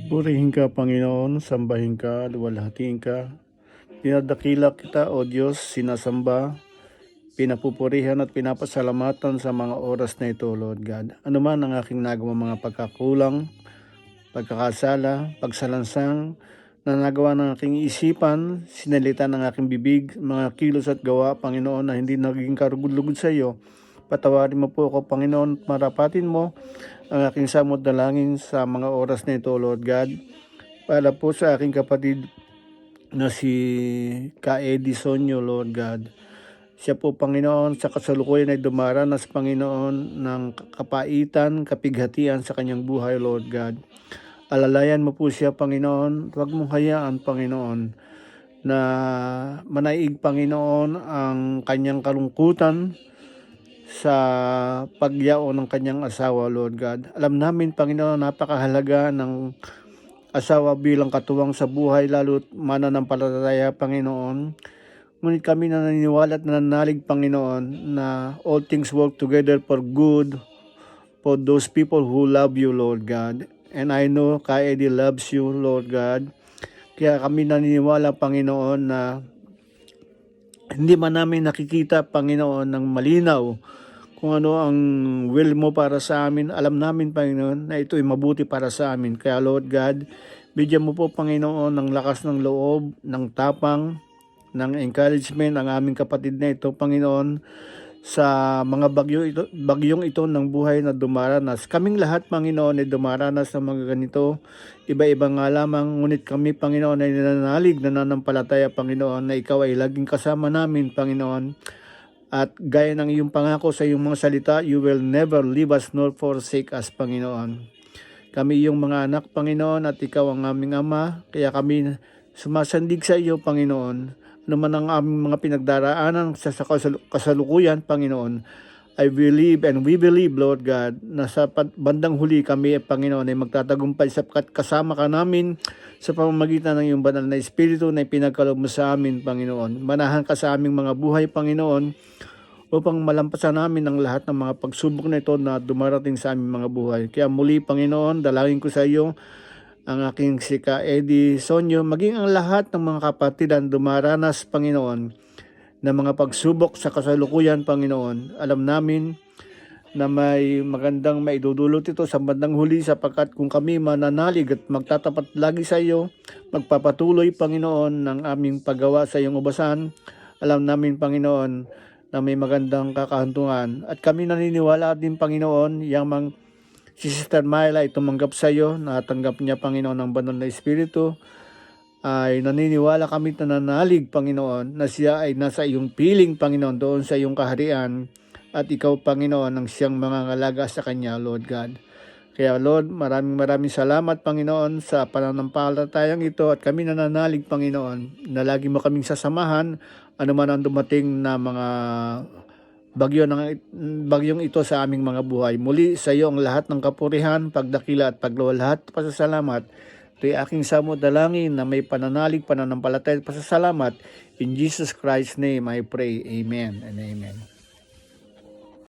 Purihin ka, Panginoon, sambahin ka, luwalhatiin ka. Dinadakila kita, O Diyos, sinasamba, pinapupurihan at pinapasalamatan sa mga oras na ito, Lord God. Ano man ang aking nagawa mga pagkakulang, pagkakasala, pagsalansang, na nagawa ng aking isipan, sinalita ng aking bibig, mga kilos at gawa, Panginoon, na hindi naging karugod-lugod sa iyo. Patawarin mo po ako, Panginoon, at marapatin mo ang aking samot dalangin sa mga oras na ito, Lord God. Para po sa aking kapatid na si Ka Edisonyo, Lord God. Siya po, Panginoon, sa kasalukuyan ay dumaranas, Panginoon, ng kapaitan, kapighatian sa kanyang buhay, Lord God. Alalayan mo po siya, Panginoon. Huwag mong hayaan, Panginoon, na manaig, Panginoon, ang kanyang kalungkutan sa pagyao ng kanyang asawa, Lord God. Alam namin, Panginoon, napakahalaga ng asawa bilang katuwang sa buhay, lalo't mananampalataya, Panginoon. Ngunit kami naniniwala at nananalig, Panginoon, na all things work together for good for those people who love you, Lord God. And I know Ka Eddie loves you, Lord God. Kaya kami naniniwala, Panginoon, na hindi man namin nakikita, Panginoon, ng malinaw kung ano ang will mo para sa amin. Alam namin, Panginoon, na ito ay mabuti para sa amin. Kaya, Lord God, bigyan mo po, Panginoon, ng lakas ng loob, ng tapang, ng encouragement ang aming kapatid na ito, Panginoon, sa mga bagyong ito ng buhay na dumaranas. Kaming lahat, Panginoon, ay dumaranas ng mga ganito. Iba-iba nga lamang, ngunit kami, Panginoon, ay nananalig, nananampalataya, Panginoon, na ikaw ay laging kasama namin, Panginoon. At gaya ng iyong pangako sa iyong mga salita, you will never leave us nor forsake us, Panginoon. Kami iyong mga anak, Panginoon, at ikaw ang aming Ama. Kaya kami sumasandig sa iyo, Panginoon. Ano man ang aming mga pinagdaraanan sa kasalukuyan, Panginoon, I believe and we believe, Lord God, na sa bandang huli kami, Panginoon, ay magtatagumpay sapagkat kasama ka namin sa pamamagitan ng iyong banal na Espiritu na ipinagkaloob mo sa amin, Panginoon. Manahan ka sa aming mga buhay, Panginoon, upang malampasan namin ang lahat ng mga pagsubok na ito na dumarating sa aming mga buhay. Kaya muli, Panginoon, dalangin ko sa iyo ang aking si Ka Edisonyo, maging ang lahat ng mga kapatid ang dumaranas, Panginoon, na mga pagsubok sa kasalukuyan, Panginoon. Alam namin na may magandang maidudulot ito sa bandang huli sapagkat kung kami mananalig at magtatapat lagi sa iyo, magpapatuloy, Panginoon, ng aming paggawa sa iyong ubasan. Alam namin, Panginoon, na may magandang kakahantungan. At kami naniniwala din, Panginoon, si Sister Myla ay tumanggap sa iyo, natanggap niya, Panginoon, ng banal na Espiritu. Ay naniniwala kami na nananalig, Panginoon, na siya ay nasa iyong piling, Panginoon, doon sa iyong kaharian. At ikaw, Panginoon, ang siyang mangangalaga sa kanya, Lord God. Kaya, Lord, maraming salamat, Panginoon, sa pananampalatayang ito. At kami nananalig, Panginoon, na lagi mo kaming sasamahan, anuman ang dumating na mga bagyong ito sa aming mga buhay. Muli sa iyo ang lahat ng kapurihan, pagdakila at pagluwalhati, pasasalamat. Ito'y aking samot dalangin na may pananalig, pananampalataya at pasasalamat. In Jesus Christ's name I pray. Amen and amen.